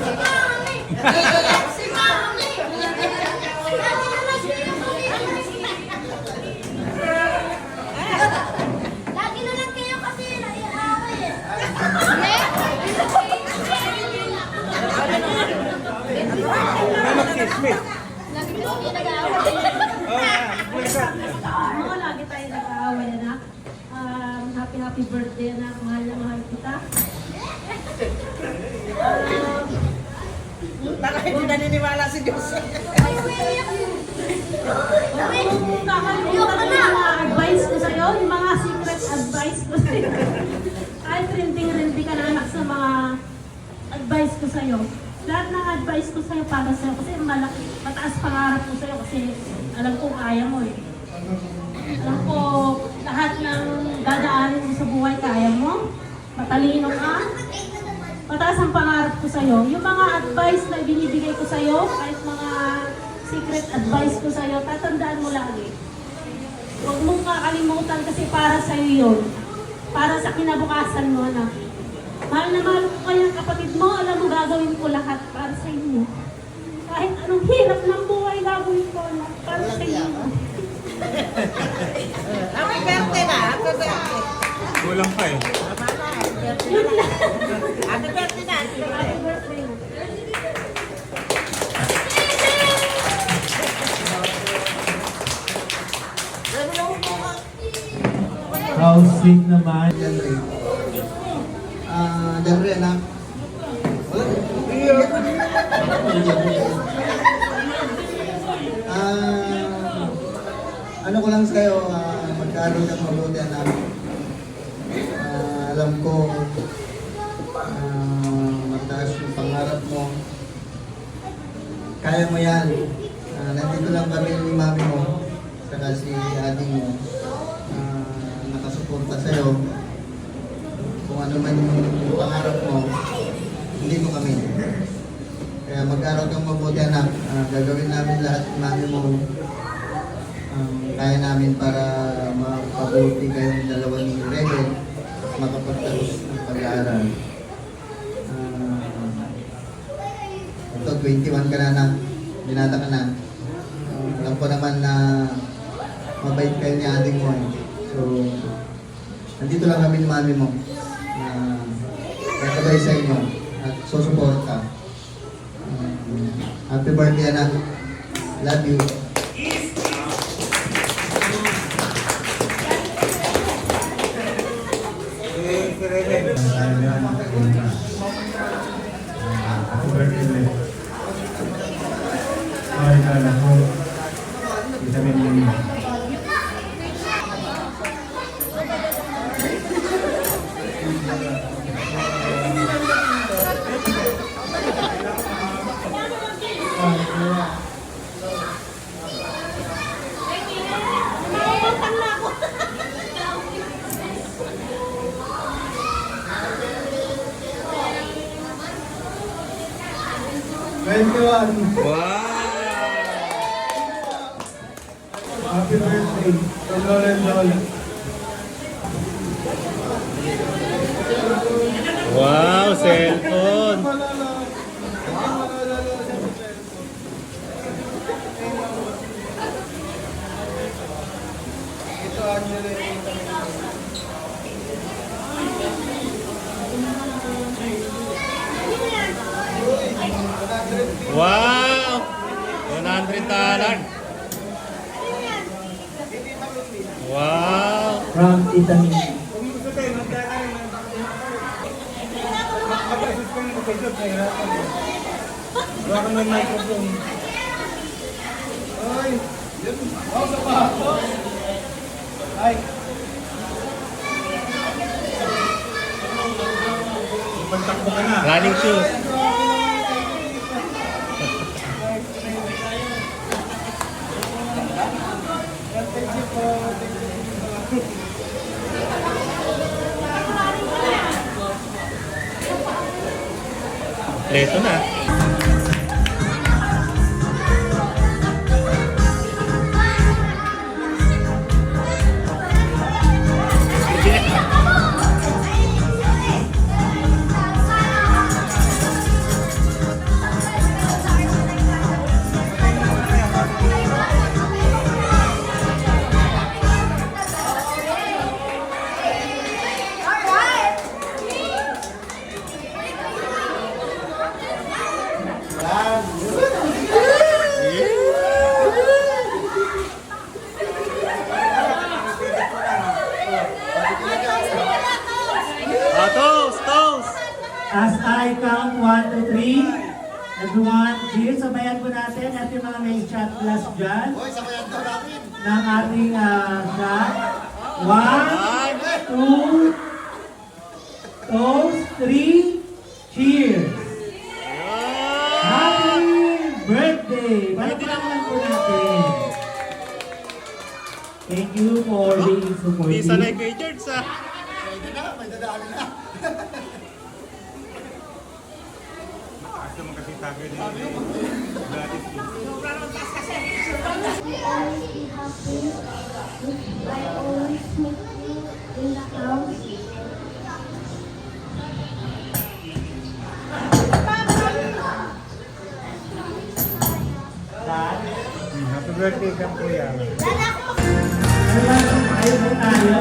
Si Mami! Lagi na lang kayo kasi naiaway eh. Lagi na kayo nag-aaway. Oo, lagi tayo nag-aaway, anak. Happy birthday, anak. Mahal na mahal kita. Bakit hindi naniniwala si Diyos? Kung kakalimutan mo yung mga advice ko sa'yo, yung mga secret advice ko sa'yo. Kahit rinting-rinti ka na anak sa mga advice ko sa'yo. Lahat ng advice ko sa'yo para sa'yo kasi mataas pangarap ko sa'yo kasi alam ko kaya mo eh. Alam ko lahat ng dadaanin mo sa buhay kaya mo. Matalino ka. Mataas ang pangarap ko sa'yo. Yung mga advice na binibigay ko sa'yo, kahit mga secret advice ko sa'yo, tatandaan mo lagi. Huwag mong kakalimutan kasi para sa'yo yun. Para sa kinabukasan mo na. Mahal na mahal ko kayang kapatid mo, alam mo gagawin ko lahat para sa inyo. Kahit anong hirap ng buhay, gagawin ko lahat para sa inyo. Happy birthday na! Happy birthday! Kulang pa eh. Happy birthday na! Happy birthday na. How sweet naman. Jeffrey, anak. Ano ko lang sa'yo, magkaroon ng mabuti, anak. Alam ko, mataas yung pangarap mo. Kaya mo yan. Nandito lang kami ni mami mo, saka si ading mo. Nakasuporta sa'yo. Kung ano man yung pangarap mo, hindi mo kami. Kaya mag-aral kang mabuti, anak. Gagawin namin lahat ng mami mo. Kaya namin para mapabuti kayong dalawa ni Rebel makapagtapos ng pag-aaral. Ito, 21 ka na, anak. Binata ka na. Alam ko naman na mabait kayo ni ading mo. So, nandito lang kami ni mami mo. Kakabay sa inyo at susuporta. Happy birthday, anak. Love you. Happy birthday. Ay, kala ko. Kita mo. Wow! Happy birthday. Lola and Lola. Wow, cellphone! Wow! $100. Wow! From Tita Min. Wala kang may microphone. Ay! Oh, sa pa! Ay! Pagtakbo ka na. Running shoes. Kompleto na. Toast! Toast! As I count 1, 2, 3, everyone, cheers. Sabayan po natin at yung mga may shot glass dyan ng ating shot. 1, 2, toast, 3, cheers. Happy birthday! Palakpakan po natin. Thank you for being Di supportive. sanay kay George ah. Kasi kasi tagay din. We always be happy. I always meet you in the house. Happy birthday ka kuya. Dada ko! Ayun po tayo.